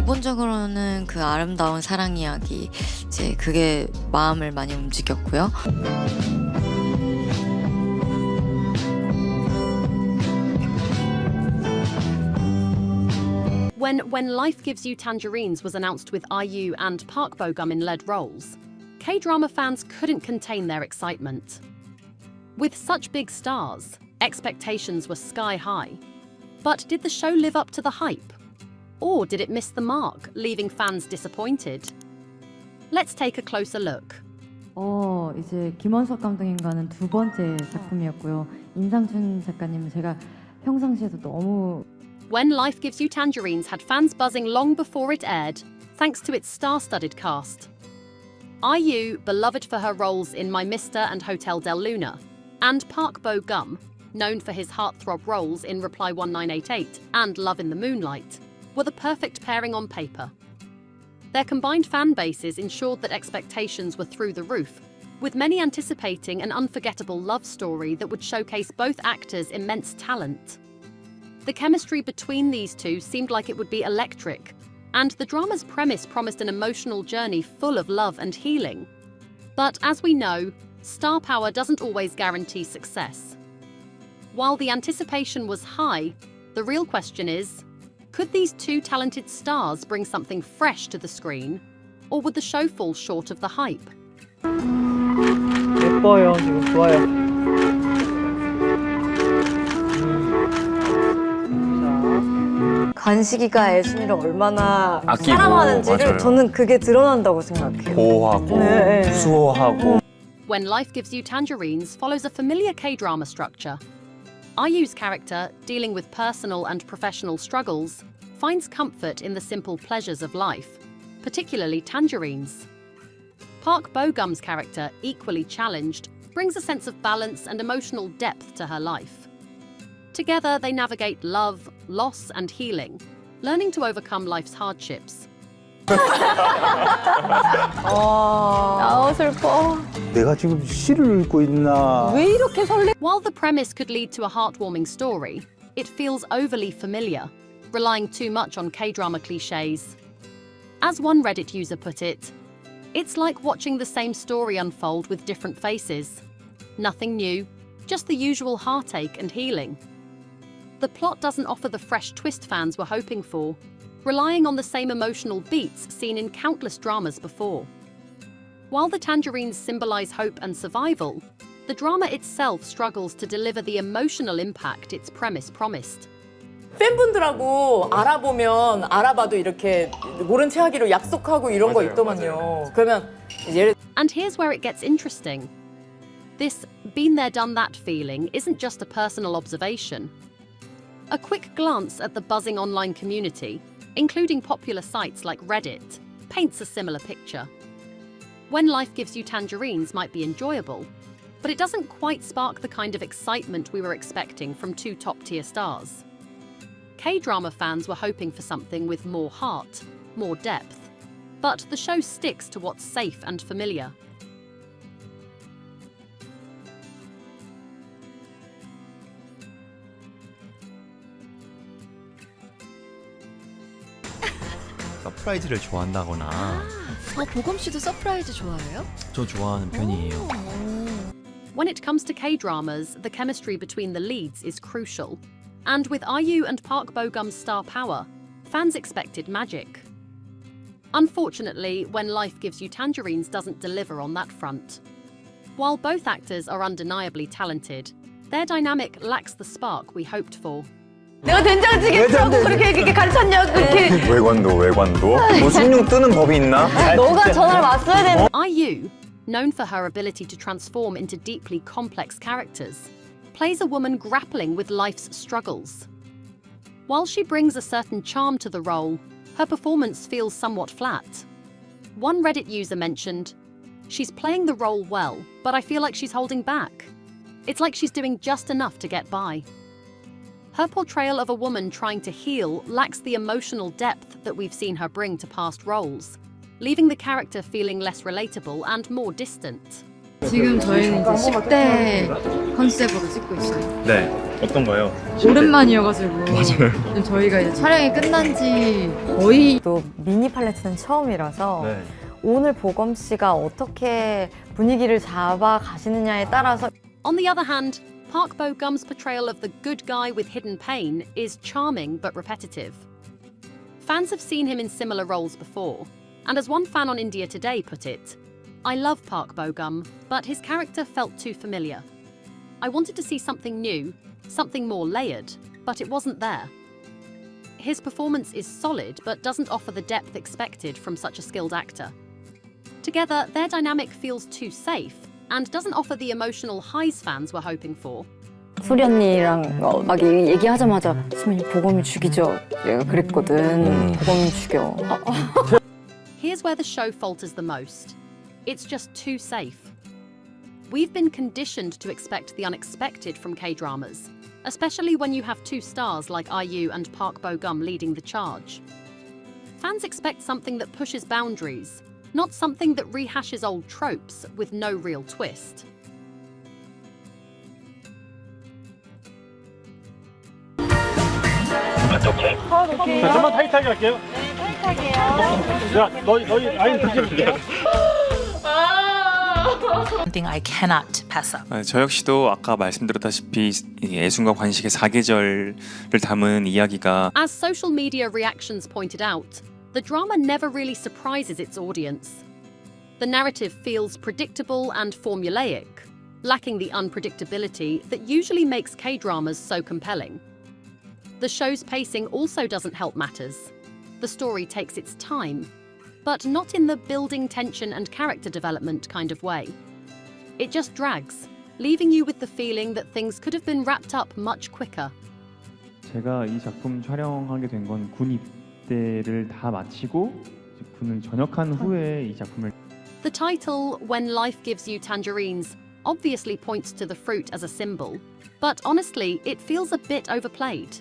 기본적으로는 그 아름다운 사랑 이야기, 이제 그게 마음을 많이 움직였고요. When Life Gives You Tangerines was announced with IU and Park Bo-gum in lead roles, K-drama fans couldn't contain their excitement. With such big stars, expectations were sky high. But did the show live up to the hype? Or did it miss the mark, leaving fans disappointed? Let's take a closer look. 이제 김원석 감독님과는 두 번째 작품이었고요. 임상춘 작가님은 제가 평상시에도 너무 When Life Gives You Tangerines had fans buzzing long before it aired, thanks to its star-studded cast. IU, beloved for her roles in My Mister and Hotel Del Luna, and Park Bo-gum, known for his heartthrob roles in Reply 1988 and Love in the Moonlight, were the perfect pairing on paper. Their combined fan bases ensured that expectations were through the roof, with many anticipating an unforgettable love story that would showcase both actors' immense talent. The chemistry between these two seemed like it would be electric, and the drama's premise promised an emotional journey full of love and healing. But as we know, star power doesn't always guarantee success. While the anticipation was high, the real question is, could these two talented stars bring something fresh to the screen, or would the show fall short of the hype? 예뻐요. 지금 좋아요. 관식이가 애순이를 얼마나 아끼고, 사랑하는지를 맞아요. 저는 그게 드러난다고 생각해요. 보호하고 네. 수호하고. When Life Gives You Tangerines follows a familiar K-drama structure. IU's character, dealing with personal and professional struggles, finds comfort in the simple pleasures of life, particularly tangerines. Park Bo-gum's character, equally challenged, brings a sense of balance and emotional depth to her life. Together, they navigate love, loss, and healing, learning to overcome life's hardships. 슬퍼. 내가 지금 시를 읽고 있나? 왜 이렇게 설레? While the premise could lead to a heartwarming story, it feels overly familiar, relying too much on K-drama cliches. As one Reddit user put it, it's like watching the same story unfold with different faces. Nothing new, just the usual heartache and healing. The plot doesn't offer the fresh twist fans were hoping for, relying on the same emotional beats seen in countless dramas before. While the Tangerines symbolize hope and survival, the drama itself struggles to deliver the emotional impact its premise promised. 팬분들하고 알아보면 알아봐도 이렇게 모른 체 하기로 약속하고 이런 거 있더만요. 그러면 예를 And here's where it gets interesting. This been there done that feeling isn't just a personal observation. A quick glance at the buzzing online community, including popular sites like Reddit, paints a similar picture. When Life Gives You Tangerines might be enjoyable, but it doesn't quite spark the kind of excitement we were expecting from two top-tier stars. K-drama fans were hoping for something with more heart, more depth, but the show sticks to what's safe and familiar. 서프라이즈를 좋아한다거나. 보검 씨도 서프라이즈 좋아해요? 저 좋아하는 편이에요. When it comes to K-dramas, the chemistry between the leads is crucial. And with IU and Park Bo-gum's star power, fans expected magic. Unfortunately, When Life Gives You Tangerines doesn't deliver on that front. While both actors are undeniably talented, their dynamic lacks the spark we hoped for. 내가 된장찌개 쓰라고 그렇게 가르쳤냐 그렇게. 외관도. 뭐 숭늉 뜨는 법이 있나? 너가 전화를 왔어야 되는. IU, known for her ability to transform into deeply complex characters, plays a woman grappling with life's struggles. While she brings a certain charm to the role, her performance feels somewhat flat. One Reddit user mentioned, "She's playing the role well, but I feel like she's holding back. It's like she's doing just enough to get by." Her portrayal of a woman trying to heal lacks the emotional depth that we've seen her bring to past roles, leaving the character feeling less relatable and more distant. 지금 저희는 이제 10대 컨셉으로 찍고 있어요. 네. 어떤 거요? 오랜만이어가지고 맞아요. 지금 저희가 이제 촬영이 끝난 지 거의 또 미니 팔레트는 처음이라서 네. 오늘 보검 씨가 어떻게 분위기를 잡아 가시느냐에 따라서 On the other hand, Park Bo-gum's portrayal of the good guy with hidden pain is charming but repetitive. Fans have seen him in similar roles before, and as one fan on India Today put it, I love Park Bo-gum, but his character felt too familiar. I wanted to see something new, something more layered, but it wasn't there. His performance is solid, but doesn't offer the depth expected from such a skilled actor. Together, their dynamic feels too safe, and doesn't offer the emotional highs fans were hoping for. 소리 언니랑 막 얘기하자마자 수민이 보검이 죽이죠. 얘가 그랬거든. 보검이 죽여. Here's where the show falters the most. It's just too safe. We've been conditioned to expect the unexpected from K-dramas, especially when you have two stars like IU and Park Bo-gum leading the charge. Fans expect something that pushes boundaries, not something that rehashes old tropes with no real twist. 자, 좀만 타이트하게 할게요. 네, 타이트하게요. 자, 너희 아이는 드실게요. Something I cannot pass up. 저 역시도 아까 말씀드렸다시피 이 애순과 관식의 사계절을 담은 이야기가 As social media reactions pointed out, the drama never really surprises its audience. The narrative feels predictable and formulaic, lacking the unpredictability that usually makes K-dramas so compelling. The show's pacing also doesn't help matters. The story takes its time, but not in the building tension and character development kind of way. It just drags, leaving you with the feeling that things could have been wrapped up much quicker. 제가 이 작품 촬영하게 된 건 군 입대를 다 마치고 군을 전역한 후에 이 작품을 The title, When Life Gives You Tangerines, obviously points to the fruit as a symbol, but honestly, it feels a bit overplayed.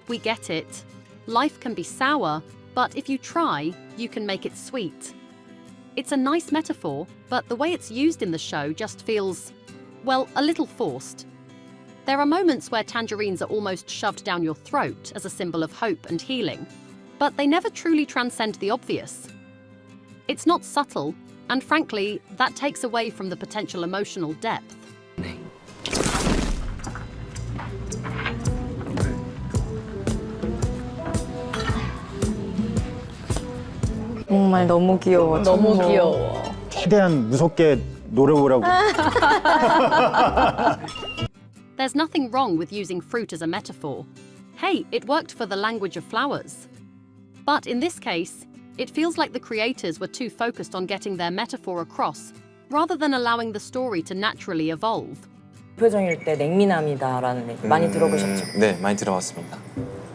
We get it. Life can be sour, but if you try, you can make it sweet. It's a nice metaphor, but the way it's used in the show just feels, well, a little forced. There are moments where tangerines are almost shoved down your throat as a symbol of hope and healing, but they never truly transcend the obvious. It's not subtle, and frankly, that takes away from the potential emotional depth. 정말 너무 귀여워. 너무 정말. 귀여워. 최대한 무섭게 노려보라고. There's nothing wrong with using fruit as a metaphor. Hey, it worked for the language of flowers. But in this case, it feels like the creators were too focused on getting their metaphor across, rather than allowing the story to naturally evolve. 표정일 때 냉미남이다라는 얘기 많이 들어보셨죠? 네, 많이 들어봤습니다.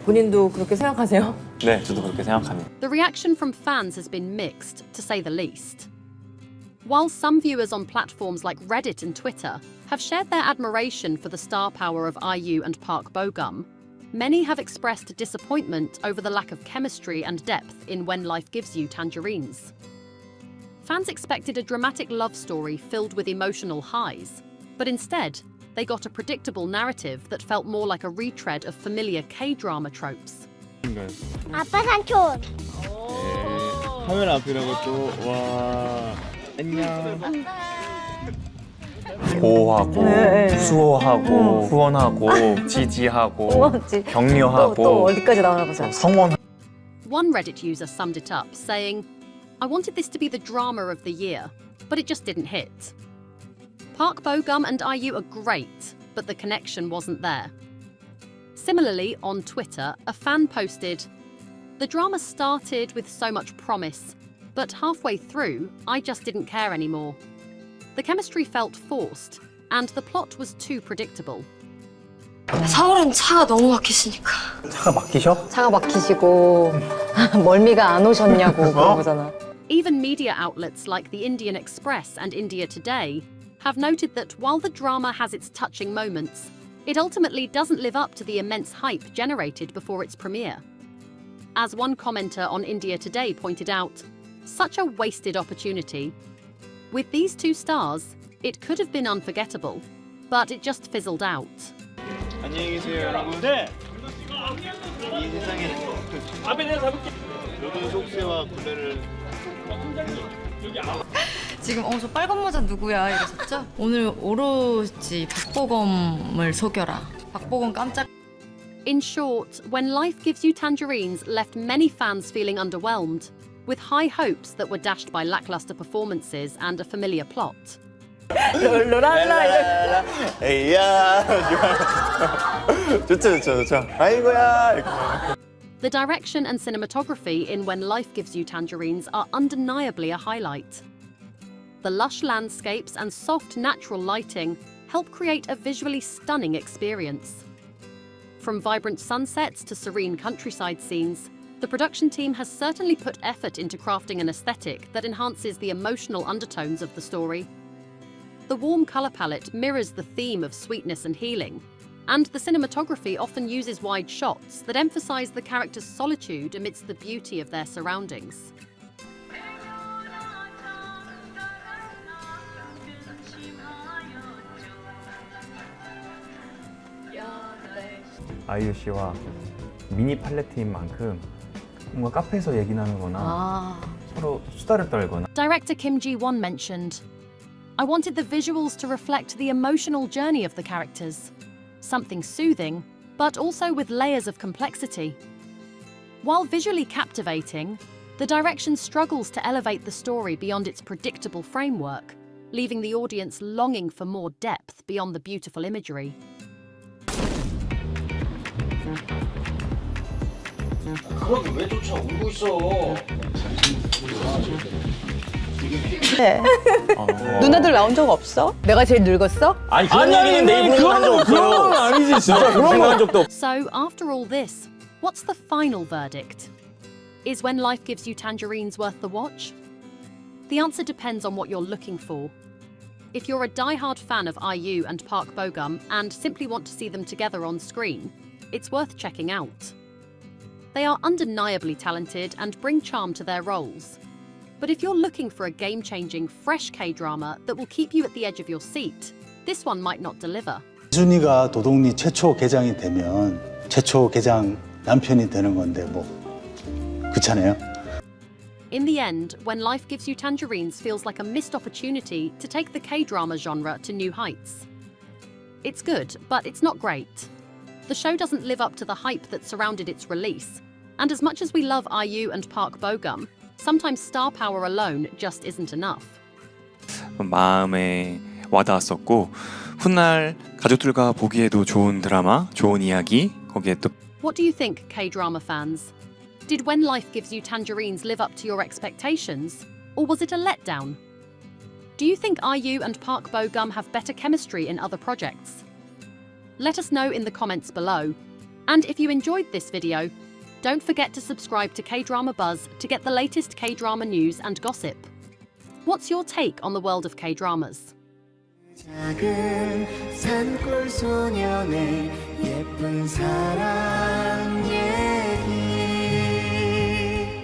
본인도 그렇게 생각하세요? 네, 저도 그렇게 생각합니다. The reaction from fans has been mixed, to say the least. While some viewers on platforms like Reddit and Twitter have shared their admiration for the star power of IU and Park Bo-gum, many have expressed disappointment over the lack of chemistry and depth in When Life Gives You Tangerines. Fans expected a dramatic love story filled with emotional highs, but instead, they got a predictable narrative that felt more like a retread of familiar K-drama tropes. 아빠 삼촌. 카메라 앞이라고 또 와. 안녕. 보호하고 네. 수호하고 후원하고 지지하고 고맙지. 격려하고 또 어디까지 나오나 보자. 성원. One Reddit user summed it up, saying, I wanted this to be the drama of the year, but it just didn't hit. Park Bo-gum and IU are great, but the connection wasn't there. Similarly, on Twitter, a fan posted, the drama started with so much promise, but halfway through, I just didn't care anymore. The chemistry felt forced, and the plot was too predictable. 서울은 차가 너무 막히시니까. 차가 막히셔? 차가 막히시고 멀미가 안 오셨냐고 그런 거잖아. Even media outlets like the Indian Express and India Today have noted that while the drama has its touching moments, it ultimately doesn't live up to the immense hype generated before its premiere. As one commenter on India Today pointed out, such a wasted opportunity. With these two stars, It could have been unforgettable, but it just fizzled out. 안녕히 계세요, 여러분. 네. 이 세상에 앞에 내가 잡을게. 모든 속세와 굴레를 지금 저 빨간 모자 누구야 이러셨죠? 오늘 오로지 박보검을 속여라. 박보검 깜짝. In short, When Life Gives You Tangerines left many fans feeling underwhelmed, with high hopes that were dashed by lackluster performances and a familiar plot. 롤롤랄라. 에이야 좋죠 아이고야 The direction and cinematography in When Life Gives You Tangerines are undeniably a highlight. The lush landscapes and soft natural lighting help create a visually stunning experience. From vibrant sunsets to serene countryside scenes, the production team has certainly put effort into crafting an aesthetic that enhances the emotional undertones of the story. The warm colour palette mirrors the theme of sweetness and healing, and the cinematography often uses wide shots that emphasise the characters' solitude amidst the beauty of their surroundings. 아이유 씨와 미니 팔레트인 만큼 뭔가 카페에서 얘기 나누거나 서로 수다를 떨거나. Director Kim Ji-won mentioned, I wanted the visuals to reflect the emotional journey of the characters. Something soothing, but also with layers of complexity. While visually captivating, the direction struggles to elevate the story beyond its predictable framework, leaving the audience longing for more depth beyond the beautiful imagery. 그건 왜 쫓아 울고 있어? 누나들 나온 적 없어? 내가 제일 늙었어? 아니 그런 얘기는 내 입으로 한 적 없어요. 그런 건 아니지 진짜 그런 거 한 적도 없어. So, after all this, what's the final verdict? Is When Life Gives You Tangerines worth the watch? The answer depends on what you're looking for. If you're a die-hard fan of IU and Park Bo-gum and simply want to see them together on screen, it's worth checking out. They are undeniably talented and bring charm to their roles. But if you're looking for a game-changing, fresh K-drama that will keep you at the edge of your seat, this one might not deliver. 이순이가 도동리 최초 계장이 되면 최초 계장 남편이 되는 건데 뭐 그렇잖아요. In the end, When Life Gives You Tangerines feels like a missed opportunity to take the K-drama genre to new heights. It's good, but it's not great. The show doesn't live up to the hype that surrounded its release, and as much as we love IU and Park Bo-gum, sometimes star power alone just isn't enough. 마음에 와닿았었고 훗날 가족들과 보기에도 좋은 드라마, 좋은 이야기 거기에 또 What do you think, K-drama fans? Did When Life Gives You Tangerines live up to your expectations, or was it a letdown? Do you think IU and Park Bo-gum have better chemistry in other projects? Let us know in the comments below. And if you enjoyed this video, don't forget to subscribe to K-Drama Buzz to get the latest K-drama news and gossip. What's your take on the world of K-dramas? 작은 산골 소년의 예쁜 사랑